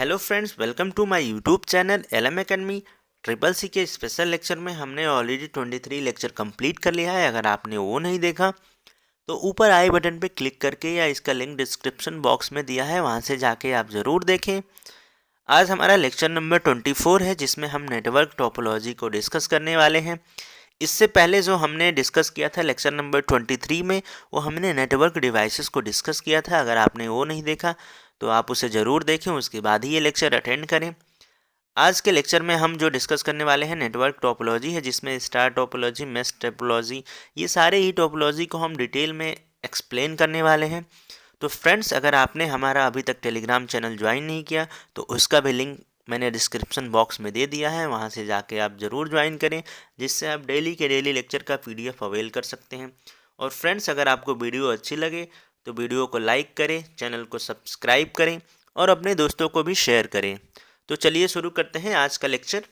Hello friends, welcome to my YouTube channel LM academy. Triple C के special lecture में हमने already 23 lecture complete कर लिया है। अगर आपने वो नहीं देखा तो ऊपर आई बटन पे क्लिक करके या इसका लिंक डिस्क्रिप्शन बॉक्स में दिया है, वहाँ से जाके आप ज़रूर देखें। आज हमारा लेक्चर नंबर 24 है, जिसमें हम नेटवर्क टोपोलॉजी को डिस्कस करने वाले हैं। इससे पहले जो हमने डिस्कस किया था लेक्चर नंबर 23 में, वो हमने नेटवर्क डिवाइसेस को डिस्कस किया था। अगर आपने वो नहीं देखा तो आप उसे ज़रूर देखें, उसके बाद ही ये लेक्चर अटेंड करें। आज के लेक्चर में हम जो डिस्कस करने वाले हैं नेटवर्क टोपोलॉजी है, जिसमें स्टार टोपोलॉजी, मेश टोपोलॉजी, ये सारे ही टोपोलॉजी को हम डिटेल में एक्सप्लेन करने वाले हैं। तो फ्रेंड्स, अगर आपने हमारा अभी तक टेलीग्राम चैनल ज्वाइन नहीं किया तो उसका भी लिंक मैंने डिस्क्रिप्शन बॉक्स में दे दिया है, वहाँ से जाके आप ज़रूर ज्वाइन करें, जिससे आप डेली के डेली लेक्चर का PDF अवेल कर सकते हैं। और फ्रेंड्स, अगर आपको वीडियो अच्छी लगे तो वीडियो को लाइक करें, चैनल को सब्सक्राइब करें और अपने दोस्तों को भी शेयर करें। तो चलिए शुरू करते हैं आज का लेक्चर।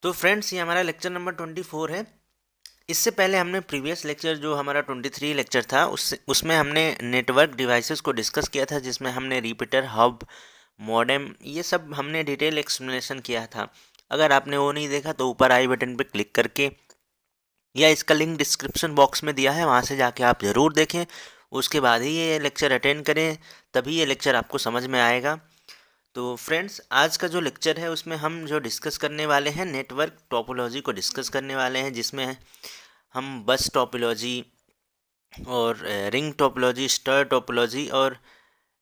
तो फ्रेंड्स, ये हमारा लेक्चर नंबर 24 है। इससे पहले हमने प्रीवियस लेक्चर जो हमारा 23 लेक्चर था उसमें हमने नेटवर्क डिवाइसेस को डिस्कस किया था, जिसमें हमने रिपीटर, हब, मॉडेम, ये सब हमने डिटेल एक्सप्लेनेशन किया था। अगर आपने वो नहीं देखा तो ऊपर आई बटन पर क्लिक करके या इसका लिंक डिस्क्रिप्शन बॉक्स में दिया है, वहाँ से जाके आप ज़रूर देखें, उसके बाद ही ये लेक्चर अटेंड करें, तभी ये लेक्चर आपको समझ में आएगा। तो फ्रेंड्स, आज का जो लेक्चर है उसमें हम जो डिस्कस करने वाले हैं नेटवर्क टोपोलॉजी को डिस्कस करने वाले हैं, जिसमें हम बस टोपोलॉजी और रिंग टोपोलॉजी, स्टार टोपोलॉजी और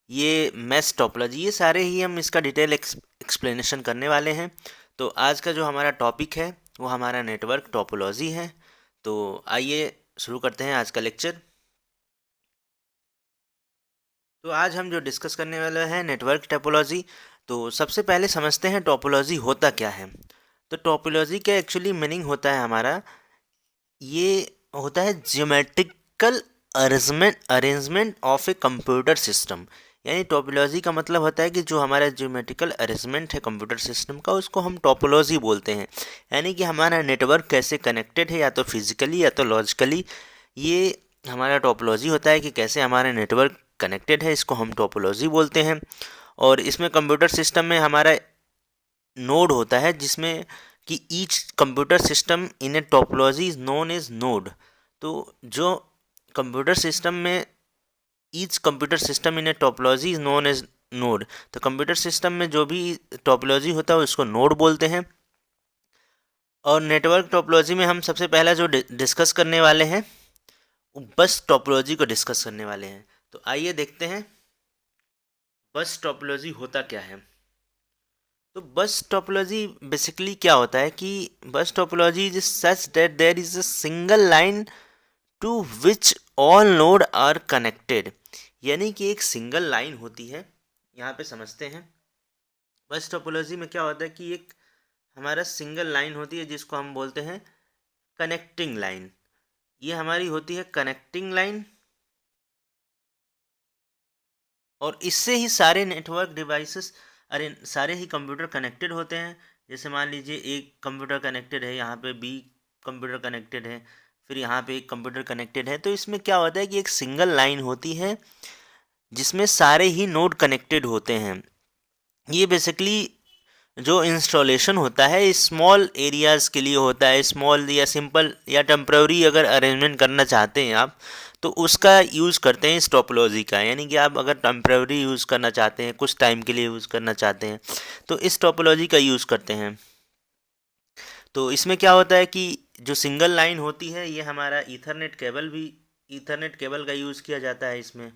ये मेश टोपोलॉजी, ये सारे ही हम इसका डिटेल एक्सप्लेनेशन करने वाले हैं। तो आज का जो हमारा टॉपिक है वो हमारा नेटवर्क टोपोलॉजी है। तो आइए शुरू करते हैं आज का लेक्चर। तो आज हम जो डिस्कस करने वाले हैं नेटवर्क टोपोलॉजी। तो सबसे पहले समझते हैं टोपोलॉजी होता क्या है। तो टोपोलॉजी का एक्चुअली मीनिंग होता है हमारा, ये होता है geometrical arrangement of a computer system. यानी टोपोलॉजी का मतलब होता है कि जो हमारा ज्योमेट्रिकल अरेंजमेंट है कंप्यूटर सिस्टम का, उसको हम टोपोलॉजी बोलते हैं। यानी कि हमारा नेटवर्क कैसे कनेक्टेड है, या तो फिजिकली या तो लॉजिकली, ये हमारा टोपोलॉजी होता है कि कैसे हमारा नेटवर्क कनेक्टेड है, इसको हम टोपोलॉजी बोलते हैं। और इसमें कंप्यूटर सिस्टम में हमारा नोड होता है, जिसमें कि each computer system in a topology is known as node. तो जो कंप्यूटर सिस्टम में each computer system in a topology is known as node, तो कंप्यूटर सिस्टम में जो भी टोपोलॉजी होता है उसको नोड बोलते हैं। और नेटवर्क टोपोलॉजी में हम सबसे पहला जो डिस्कस करने वाले हैं बस टोपोलॉजी को डिस्कस करने वाले हैं। तो आइए देखते हैं बस टोपोलॉजी होता क्या है। तो बस टोपोलॉजी बेसिकली क्या होता है कि bus topology is such that there is a single line to which all node are connected. यानी कि एक सिंगल लाइन होती है। यहाँ पे समझते हैं बस टोपोलॉजी में क्या होता है कि एक हमारा सिंगल लाइन होती है, जिसको हम बोलते हैं कनेक्टिंग लाइन। ये हमारी होती है कनेक्टिंग लाइन, और इससे ही सारे नेटवर्क डिवाइसेस, अरे सारे ही कंप्यूटर कनेक्टेड होते हैं। जैसे मान लीजिए एक कंप्यूटर कनेक्टेड है, यहाँ पे बी कंप्यूटर कनेक्टेड है, फिर यहाँ पे एक कंप्यूटर कनेक्टेड है। तो इसमें क्या होता है कि एक सिंगल लाइन होती है जिसमें सारे ही नोड कनेक्टेड होते हैं। ये बेसिकली जो इंस्टॉलेशन होता है स्मॉल एरियाज़ के लिए होता है, स्मॉल या सिंपल या टेम्प्रेरी अगर अरेंजमेंट करना चाहते हैं आप, तो उसका यूज़ करते हैं इस टोपोलॉजी का। यानी कि आप अगर टेम्प्रेरी यूज़ करना चाहते हैं, कुछ टाइम के लिए यूज़ करना चाहते हैं, तो इस टोपोलॉजी का यूज़ करते हैं। तो इसमें क्या होता है कि जो सिंगल लाइन होती है, ये हमारा ईथरनेट केबल का यूज़ किया जाता है इसमें।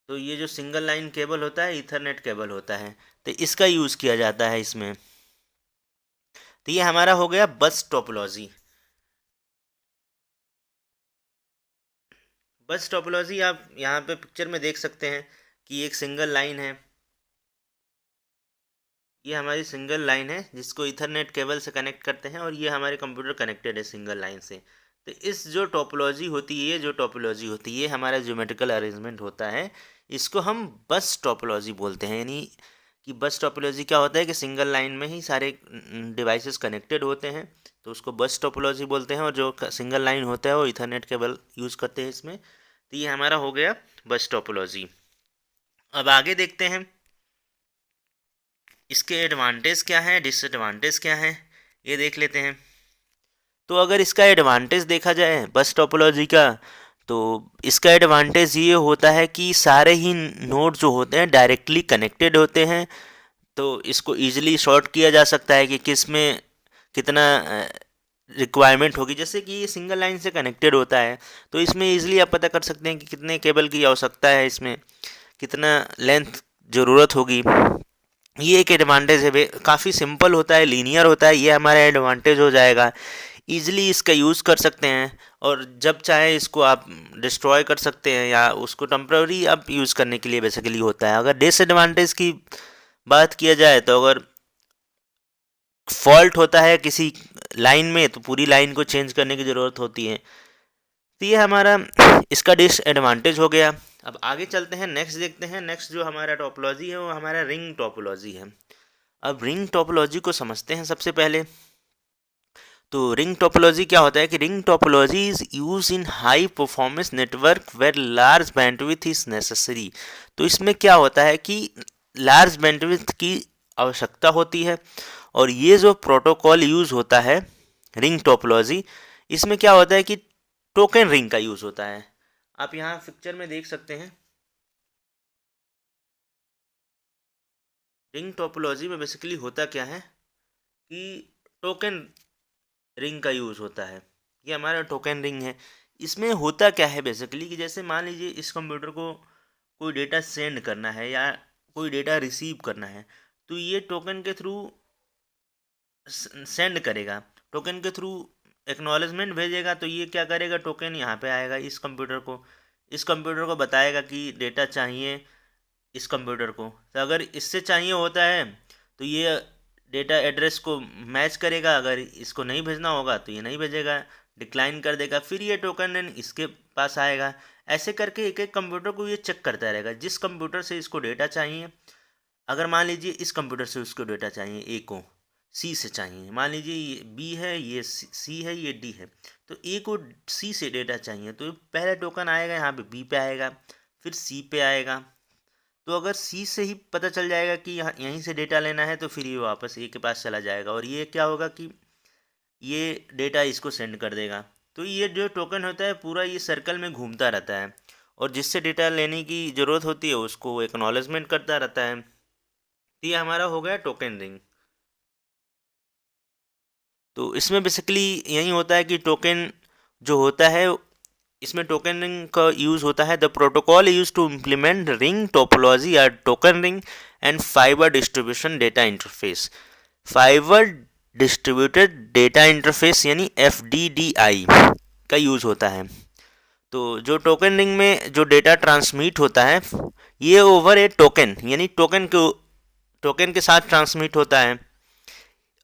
तो ये जो सिंगल लाइन केबल होता है ईथरनेट केबल होता है, तो इसका यूज़ किया जाता है इसमें। तो ये हमारा हो गया बस टोपोलॉजी। बस टोपोलॉजी आप यहाँ पे पिक्चर में देख सकते हैं कि एक सिंगल लाइन है। ये हमारी सिंगल लाइन है जिसको ईथरनेट केबल से कनेक्ट करते हैं, और ये हमारे कंप्यूटर कनेक्टेड है सिंगल लाइन से। तो इस जो टोपोलॉजी होती है, ये जो टोपोलॉजी होती है, हमारा ज्योमेट्रिकल अरेंजमेंट होता है, इसको हम बस टोपोलॉजी बोलते हैं। यानी कि बस टोपोलॉजी क्या होता है कि सिंगल लाइन में ही सारे डिवाइसेस कनेक्टेड होते हैं, तो उसको बस टोपोलॉजी बोलते हैं। और जो सिंगल लाइन होता है वो इथरनेट केबल यूज़ करते हैं इसमें। तो ये हमारा हो गया बस टोपोलॉजी। अब आगे देखते हैं इसके एडवांटेज क्या है, डिसएडवांटेज क्या है, ये देख लेते हैं। तो अगर इसका एडवांटेज देखा जाए बस टोपोलॉजी का, तो इसका एडवांटेज ये होता है कि सारे ही नोड जो होते हैं डायरेक्टली कनेक्टेड होते हैं, तो इसको ईजिली सॉर्ट किया जा सकता है कि किस में कितना रिक्वायरमेंट होगी। जैसे कि ये सिंगल लाइन से कनेक्टेड होता है, तो इसमें ईजिली आप पता कर सकते हैं कि कितने केबल की आवश्यकता है, इसमें कितना लेंथ ज़रूरत होगी। ये एक एडवांटेज है, काफ़ी सिंपल होता है, लीनियर होता है, ये हमारा एडवांटेज हो जाएगा। ईजिली इसका यूज़ कर सकते हैं और जब चाहे इसको आप डिस्ट्रॉय कर सकते हैं या उसको टेम्प्रेरी आप यूज़ करने के लिए बेसिकली होता है। अगर डिसएडवांटेज की बात किया जाए, तो अगर फॉल्ट होता है किसी लाइन में तो पूरी लाइन को चेंज करने की ज़रूरत होती है। तो ये हमारा इसका डिसएडवांटेज हो गया। अब आगे चलते हैं, नेक्स्ट देखते हैं। नेक्स्ट जो हमारा टोपोलॉजी है वो हमारा रिंग टोपोलॉजी है। अब रिंग टोपोलॉजी को समझते हैं सबसे पहले। तो रिंग टोपोलॉजी क्या होता है कि ring topology is use in high performance network where large bandwidth is necessary. तो इसमें क्या होता है कि लार्ज बैंडविड्थ की आवश्यकता होती है, और ये जो प्रोटोकॉल यूज़ होता है रिंग टोपोलॉजी, इसमें क्या होता है कि टोकन रिंग का यूज़ होता है। आप यहाँ पिक्चर में देख सकते हैं, रिंग टोपोलॉजी में बेसिकली होता क्या है कि टोकन रिंग का यूज़ होता है। ये हमारा टोकन रिंग है। इसमें होता क्या है बेसिकली कि जैसे मान लीजिए इस कंप्यूटर को कोई डेटा सेंड करना है या कोई डेटा रिसीव करना है, तो ये टोकन के थ्रू सेंड करेगा, टोकन के थ्रू एक्नॉलेजमेंट भेजेगा। तो ये क्या करेगा, टोकन यहाँ पे आएगा, इस कंप्यूटर को बताएगा कि डेटा चाहिए इस कंप्यूटर को। तो अगर इससे चाहिए होता है तो ये डेटा एड्रेस को मैच करेगा, अगर इसको नहीं भेजना होगा तो ये नहीं भेजेगा, डिक्लाइन कर देगा। फिर ये टोकन इसके पास आएगा। ऐसे करके एक एक कंप्यूटर को ये चेक करता रहेगा, जिस कंप्यूटर से इसको डेटा चाहिए। अगर मान लीजिए इस कंप्यूटर से उसको डेटा चाहिए, ए को सी से चाहिए, मान लीजिए ये बी है, ये सी है, ये डी है, तो ए को सी से डेटा चाहिए, तो पहला टोकन आएगा यहाँ पे बी पे आएगा, फिर सी पे आएगा। तो अगर सी से ही पता चल जाएगा कि यहाँ यहीं से डेटा लेना है, तो फिर ये वापस ए के पास चला जाएगा, और ये क्या होगा कि ये डेटा इसको सेंड कर देगा। तो ये जो टोकन होता है पूरा ये सर्कल में घूमता रहता है, और जिससे डेटा लेने की ज़रूरत होती है उसको एक्नॉलेजमेंट करता रहता है। तो ये हमारा हो गया टोकन रिंग। तो इसमें बेसिकली यही होता है कि टोकन जो होता है, इसमें टोकन रिंग का यूज़ होता है। The protocol use to implement ring topology are token ring and fibre distribution data interface. Fibre distributed data interface यानी FDDI का यूज़ होता है। तो जो टोकन रिंग में जो डेटा ट्रांसमिट होता है, ये ओवर ए टोकन यानी टोकन के साथ ट्रांसमिट होता है।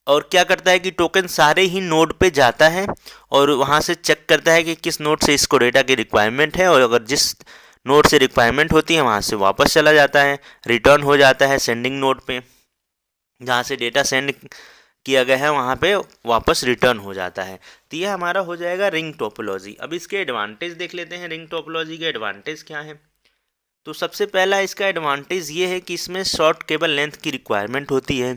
और क्या करता है कि टोकन सारे ही नोड पे जाता है और वहाँ से चेक करता है कि किस नोड से इसको डेटा की रिक्वायरमेंट है, और अगर जिस नोड से रिक्वायरमेंट होती है वहाँ से वापस चला जाता है, रिटर्न हो जाता है सेंडिंग नोड पे, जहाँ से डेटा सेंड किया गया है वहाँ पे वापस रिटर्न हो जाता है। तो ये हमारा हो जाएगा रिंग टोपोलॉजी। अब इसके एडवांटेज देख लेते हैं, रिंग टोपोलॉजी के एडवांटेज क्या है। तो सबसे पहला इसका एडवांटेज ये है कि इसमें शॉर्ट केबल लेंथ की रिक्वायरमेंट होती है।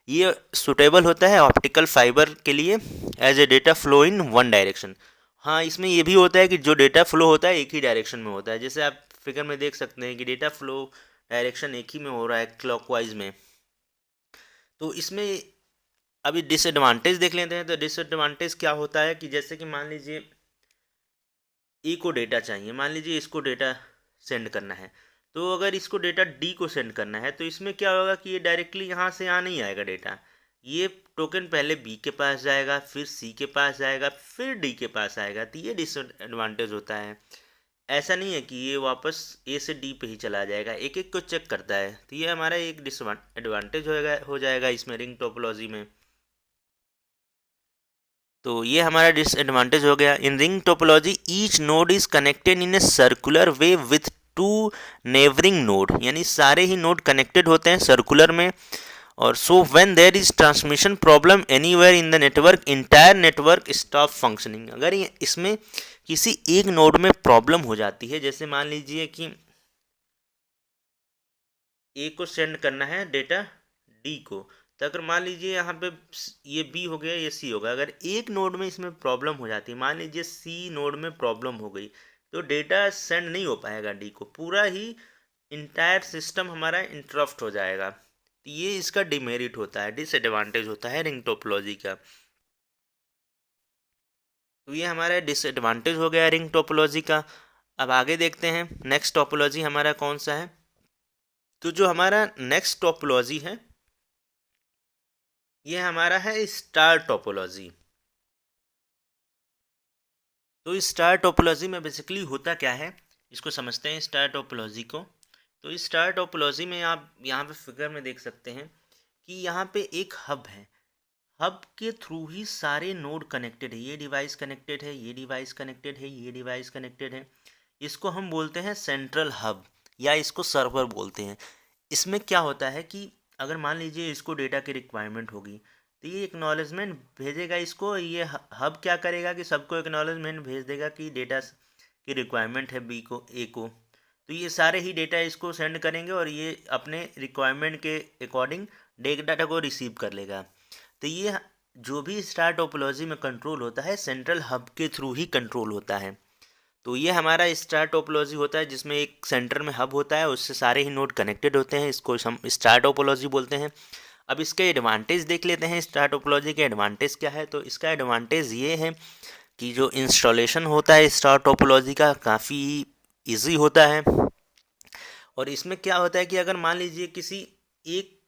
ये सुटेबल होता है ऑप्टिकल फाइबर के लिए as a data flow in one direction. हाँ, इसमें ये भी होता है कि जो डेटा फ्लो होता है एक ही डायरेक्शन में होता है। जैसे आप फिगर में देख सकते हैं कि डेटा फ्लो डायरेक्शन एक ही में हो रहा है, क्लॉकवाइज में। तो इसमें अभी डिसएडवांटेज देख लेते हैं। तो डिसएडवांटेज क्या होता है कि जैसे कि मान लीजिए ए को डेटा चाहिए, मान लीजिए इसको डेटा सेंड करना है, तो अगर इसको डेटा डी को सेंड करना है तो इसमें क्या होगा कि ये डायरेक्टली यहाँ से यहाँ नहीं आएगा डेटा। ये टोकन पहले बी के पास जाएगा, फिर सी के पास जाएगा, फिर डी के पास आएगा। तो ये डिसएडवांटेज होता है। ऐसा नहीं है कि ये वापस ए से डी पे ही चला जाएगा, एक एक को चेक करता है। तो ये हमारा एक डिसएडवांटेज हो जाएगा इसमें रिंग टोपोलॉजी में। तो ये हमारा डिसएडवांटेज हो गया। In ring topology each node is connected in a circular way with to neighbouring node, यानी सारे ही नोड कनेक्टेड होते हैं सर्कुलर में। और so when there is transmission problem anywhere in the network, entire network stop functioning. अगर इसमें किसी एक नोड में प्रॉब्लम हो जाती है, जैसे मान लीजिए कि ए को सेंड करना है डेटा डी को, तो अगर मान लीजिए यहाँ पे ये बी हो गया, ये सी होगा, अगर एक नोड में इसमें प्रॉब्लम हो जाती है, मान लीजिए सी नोड में प्रॉब्लम हो गई, तो डेटा सेंड नहीं हो पाएगा डी को, पूरा ही इंटायर सिस्टम हमारा इंटरप्ट हो जाएगा। तो ये इसका डिमेरिट होता है, डिसएडवांटेज होता है रिंग टोपोलॉजी का। तो ये हमारा डिसएडवांटेज हो गया रिंग टोपोलॉजी का। अब आगे देखते हैं नेक्स्ट टोपोलॉजी हमारा कौन सा है। तो जो हमारा नेक्स्ट टोपोलॉजी है ये हमारा है स्टार टोपोलॉजी। तो स्टार टोपोलॉजी में बेसिकली होता क्या है, इसको समझते हैं स्टार टोपोलॉजी को। तो इस स्टार टोपोलॉजी में आप यहाँ पे फिगर में देख सकते हैं कि यहाँ पे एक हब है, हब के थ्रू ही सारे नोड कनेक्टेड है, ये डिवाइस कनेक्टेड है, ये डिवाइस कनेक्टेड है, ये डिवाइस कनेक्टेड है। इसको हम बोलते हैं सेंट्रल हब या इसको सर्वर बोलते हैं। इसमें क्या होता है कि अगर मान लीजिए इसको डेटा की रिक्वायरमेंट होगी, तो ये एक्नॉलेजमेंट भेजेगा इसको, ये हब क्या करेगा कि सबको एक्नॉलेजमेंट भेज देगा कि डेटा की रिक्वायरमेंट है बी को, ए को। तो ये सारे ही डेटा इसको सेंड करेंगे और ये अपने रिक्वायरमेंट के अकॉर्डिंग डेटा को रिसीव कर लेगा। तो ये जो भी स्टार टोपोलॉजी में कंट्रोल होता है सेंट्रल हब के थ्रू ही कंट्रोल होता है। तो ये हमारा स्टार टोपोलॉजी होता है जिसमें एक सेंटर में हब होता है, उससे सारे ही नोड कनेक्टेड होते हैं, इसको हम स्टार टोपोलॉजी बोलते हैं। अब इसके एडवांटेज देख लेते हैं, स्टार टोपोलॉजी के एडवांटेज क्या है। तो इसका एडवांटेज ये है कि जो इंस्टॉलेशन होता है स्टार टोपोलॉजी का काफ़ी ईजी होता है। और इसमें क्या होता है कि अगर मान लीजिए किसी एक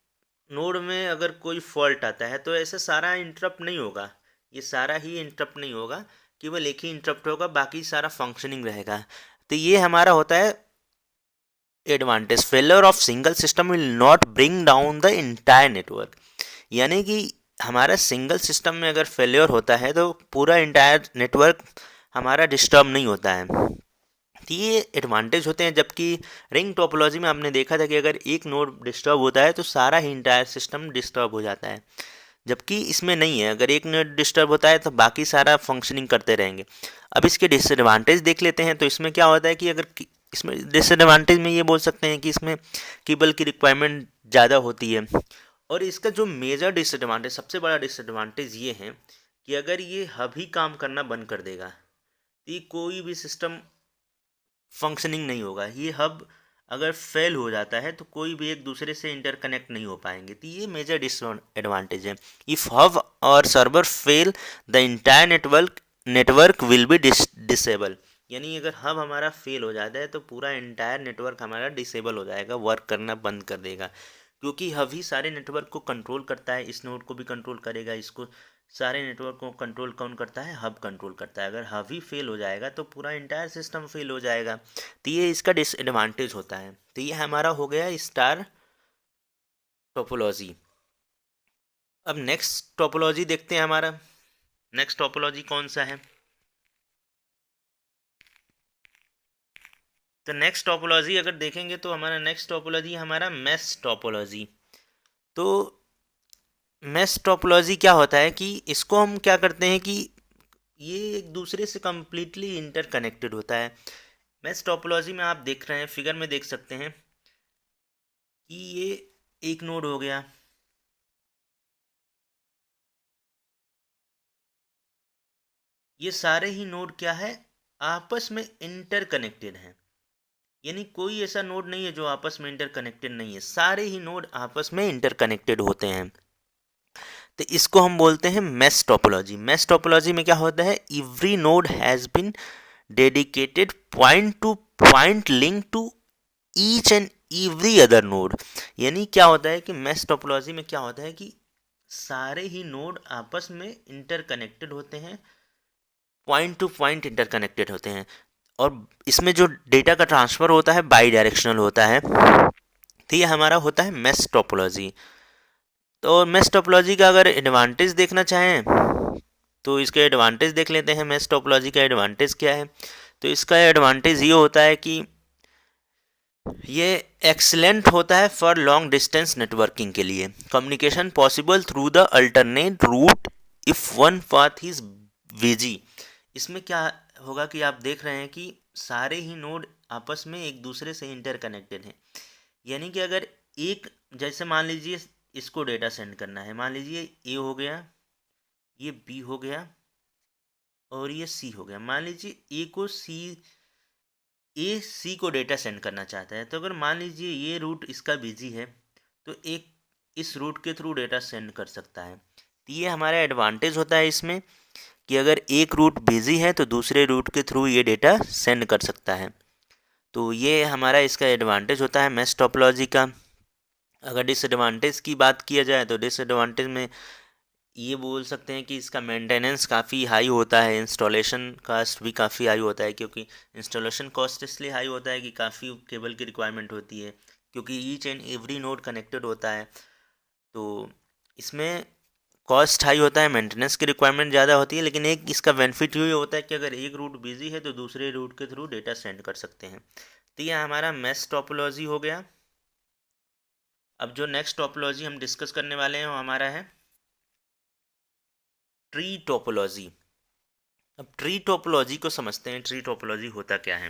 नोड में अगर कोई फॉल्ट आता है तो ऐसे सारा इंटरप्ट नहीं होगा, ये सारा ही इंटरप्ट नहीं होगा, केवल एक ही इंटरप्ट होगा, बाकी सारा फंक्शनिंग रहेगा। तो ये हमारा होता है advantage. Failure of single system will not bring down the entire network, यानी कि हमारा सिंगल सिस्टम में अगर फेलियर होता है तो पूरा इंटायर नेटवर्क हमारा डिस्टर्ब नहीं होता है। तो ये एडवांटेज होते हैं। जबकि रिंग टोपोलॉजी में आपने देखा था कि अगर एक नोड डिस्टर्ब होता है तो सारा ही इंटायर सिस्टम डिस्टर्ब हो जाता है, जबकि इसमें नहीं है, अगर एक नोड डिस्टर्ब होता है तो बाकी सारा फंक्शनिंग करते रहेंगे। अब इसके डिसएडवांटेज देख लेते हैं। तो इसमें क्या होता है कि अगर इसमें डिसएडवांटेज में ये बोल सकते हैं कि इसमें केबल की रिक्वायरमेंट ज़्यादा होती है। और इसका जो मेजर डिसएडवांटेज, सबसे बड़ा डिसएडवांटेज ये है कि अगर ये हब ही काम करना बंद कर देगा तो ये कोई भी सिस्टम फंक्शनिंग नहीं होगा। ये हब अगर फेल हो जाता है तो कोई भी एक दूसरे से इंटरकनेक्ट नहीं हो पाएंगे। तो ये मेजर डिसएडवांटेज है। इफ़ हब और server fail the entire network will be disable, यानी अगर हब हमारा फेल हो जाता है तो पूरा इंटायर नेटवर्क हमारा डिसेबल हो जाएगा, वर्क करना बंद कर देगा, क्योंकि हब ही सारे नेटवर्क को कंट्रोल करता है, इस नोड को भी कंट्रोल करेगा, इसको सारे नेटवर्क को कंट्रोल कौन करता है, हब कंट्रोल करता है। अगर हब ही फेल हो जाएगा तो पूरा इंटायर सिस्टम फेल हो जाएगा। तो ये इसका डिसएडवांटेज होता है। तो ये हमारा हो गया स्टार टोपोलॉजी। अब नेक्स्ट टोपोलॉजी देखते हैं, हमारा नेक्स्ट टोपोलॉजी कौन सा है। तो नेक्स्ट टोपोलॉजी अगर देखेंगे तो हमारा नेक्स्ट टोपोलॉजी हमारा मेश टोपोलॉजी। तो मेश टोपोलॉजी क्या होता है कि इसको हम क्या करते हैं कि ये एक दूसरे से कम्प्लीटली इंटरकनेक्टेड होता है। मेश टोपोलॉजी में आप देख रहे हैं, फिगर में देख सकते हैं कि ये एक नोड हो गया, ये सारे ही नोड क्या है, आपस में इंटरकनेक्टेड हैं, यानी कोई ऐसा नोड नहीं है जो आपस में इंटरकनेक्टेड नहीं है, सारे ही नोड आपस में इंटरकनेक्टेड होते हैं। तो इसको हम बोलते हैं मेश टोपोलॉजी। मेश टोपोलॉजी में क्या होता है, every node has been dedicated point to point link to each and every other node. यानी क्या होता है कि मेश टोपोलॉजी में क्या होता है कि सारे ही नोड आपस में इंटरकनेक्टेड होते हैं, पॉइंट टू पॉइंट इंटरकनेक्टेड होते हैं, और इसमें जो डेटा का ट्रांसफ़र होता है बाई डायरेक्शनल होता है। तो ये हमारा होता है मेश टोपोलॉजी। तो मेश टोपोलॉजी का अगर एडवांटेज देखना चाहें तो इसके एडवांटेज देख लेते हैं। मेश टोपोलॉजी का एडवांटेज क्या है। तो इसका एडवांटेज ये होता है कि ये एक्सलेंट होता है फॉर लॉन्ग डिस्टेंस नेटवर्किंग के लिए। Communication possible through the alternate root if one path is busy. इसमें क्या होगा कि आप देख रहे हैं कि सारे ही नोड आपस में एक दूसरे से इंटरकनेक्टेड हैं। यानी कि अगर एक, जैसे मान लीजिए इसको डेटा सेंड करना है, मान लीजिए ए हो गया, ये बी हो गया और ये सी हो गया। मान लीजिए ए सी को डेटा सेंड करना चाहता है, तो अगर मान लीजिए ये रूट इसका बिजी है तो एक इस रूट के थ्रू डेटा सेंड कर सकता है। तो ये हमारा एडवांटेज होता है इसमें कि अगर एक रूट बिजी है तो दूसरे रूट के थ्रू ये डेटा सेंड कर सकता है। तो ये हमारा इसका एडवांटेज होता है मैश टोपोलॉजी का। अगर डिसएडवांटेज की बात किया जाए तो डिसएडवांटेज में ये बोल सकते हैं कि इसका मेंटेनेंस काफ़ी हाई होता है, इंस्टॉलेशन कॉस्ट भी काफ़ी हाई होता है, क्योंकि इंस्टॉलेशन कॉस्ट इसलिए हाई होता है कि काफ़ी केबल की रिक्वायरमेंट होती है, क्योंकि each and every node connected होता है। तो इसमें कॉस्ट हाई होता है, मेंटेनेंस की रिक्वायरमेंट ज़्यादा होती है। लेकिन एक इसका बेनिफिट ये होता है कि अगर एक रूट बिजी है तो दूसरे रूट के थ्रू डेटा सेंड कर सकते हैं। तो ये हमारा मैश टोपोलॉजी हो गया। अब जो नेक्स्ट टोपोलॉजी हम डिस्कस करने वाले हैं वो हमारा है ट्री टोपोलॉजी। अब ट्री टोपोलॉजी को समझते हैं, ट्री टोपोलॉजी होता क्या है।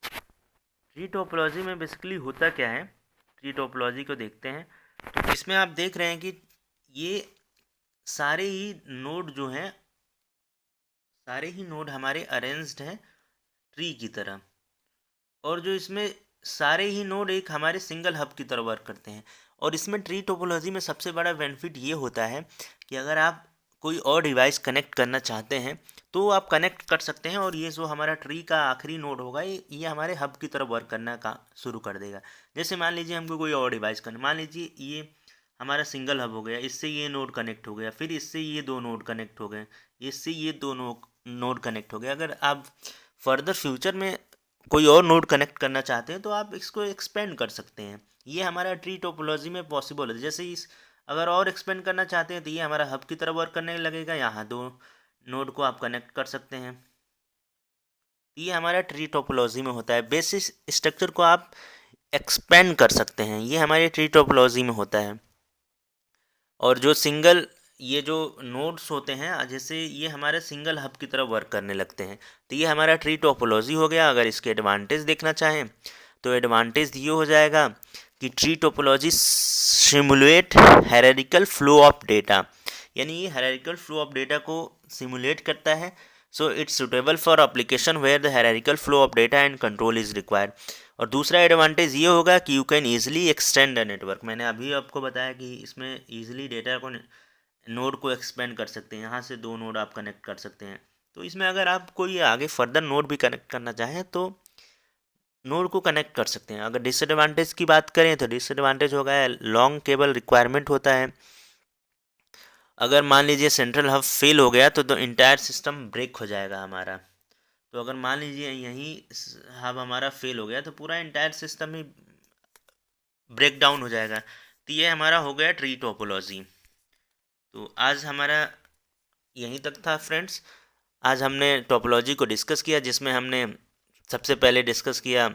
ट्री टोपोलॉजी में बेसिकली होता क्या है, ट्री टोपोलॉजी को देखते हैं। तो इसमें आप देख रहे हैं कि ये सारे ही नोड जो हैं, सारे ही नोड हमारे अरेंज्ड हैं ट्री की तरह, और जो इसमें सारे ही नोड एक हमारे सिंगल हब की तरह वर्क करते हैं। और इसमें ट्री टोपोलॉजी में सबसे बड़ा बेनिफिट ये होता है कि अगर आप कोई और डिवाइस कनेक्ट करना चाहते हैं तो आप कनेक्ट कर सकते हैं, और ये जो हमारा ट्री का आखिरी नोड होगा ये हमारे हब की तरह वर्क करना का शुरू कर देगा। जैसे मान लीजिए हमको कोई और डिवाइस करना, मान लीजिए ये हमारा सिंगल हब हो गया, इससे ये नोड कनेक्ट हो गया, फिर इससे ये दो नोड कनेक्ट हो गए, इससे ये दो नोड कनेक्ट हो गए। अगर आप फर्दर फ्यूचर में कोई और नोड कनेक्ट करना चाहते हैं तो आप इसको एक्सपेंड कर सकते हैं। ये हमारा ट्री टोपोलॉजी में पॉसिबल है। जैसे इस अगर और एक्सपेंड करना चाहते हैं तो ये हमारा हब की तरह वर्क करने लगेगा, यहाँ दो नोड को आप कनेक्ट कर सकते हैं। ये हमारा ट्री टोपोलॉजी में होता है। बेसिस स्ट्रक्चर को आप एक्सपेंड कर सकते हैं, ये हमारे ट्री टोपोलॉजी में होता है। और जो सिंगल ये जो नोड्स होते हैं, जैसे ये हमारे सिंगल हब की तरह वर्क करने लगते हैं। तो ये हमारा ट्री टोपोलॉजी हो गया। अगर इसके एडवांटेज देखना चाहें तो एडवांटेज ये हो जाएगा कि tree topology simulate hierarchical flow of data, यानी ये हायरार्किकल फ्लो ऑफ डेटा को सिमुलेट करता है। So it's suitable for application where the hierarchical flow of data and control is required. और दूसरा एडवांटेज ये होगा कि you can easily extend the network. मैंने अभी आपको बताया कि इसमें ईजिली डेटा को नोड को एक्सपेंड कर सकते हैं, यहाँ से दो नोड आप कनेक्ट कर सकते हैं। तो इसमें अगर आप कोई आगे फर्दर नोड भी कनेक्ट करना चाहें तो नोड को कनेक्ट कर सकते हैं। अगर डिसएडवांटेज की बात करें तो डिसएडवांटेज हो गया लॉन्ग केबल रिक्वायरमेंट होता है। अगर मान लीजिए सेंट्रल हब फेल हो गया तो इंटायर सिस्टम ब्रेक हो जाएगा हमारा। तो अगर मान लीजिए यहीं हब हमारा फेल हो गया तो पूरा इंटायर सिस्टम ही ब्रेक डाउन हो जाएगा। तो ये हमारा हो गया ट्री टोपोलॉजी। तो आज हमारा यहीं तक था फ्रेंड्स। आज हमने टोपोलॉजी को डिस्कस किया, जिसमें हमने सबसे पहले डिस्कस किया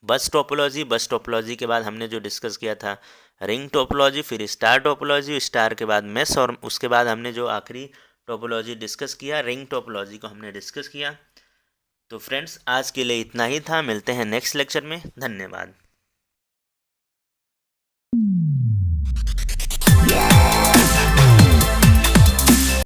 बस टोपोलॉजी। बस टोपोलॉजी के बाद हमने जो डिस्कस किया था रिंग टोपोलॉजी, फिर स्टार टोपोलॉजी, स्टार के बाद मेश, और उसके बाद हमने जो आखिरी टोपोलॉजी डिस्कस किया रिंग टोपोलॉजी को हमने डिस्कस किया। तो फ्रेंड्स आज के लिए इतना ही था, मिलते हैं नेक्स्ट लेक्चर में। धन्यवाद।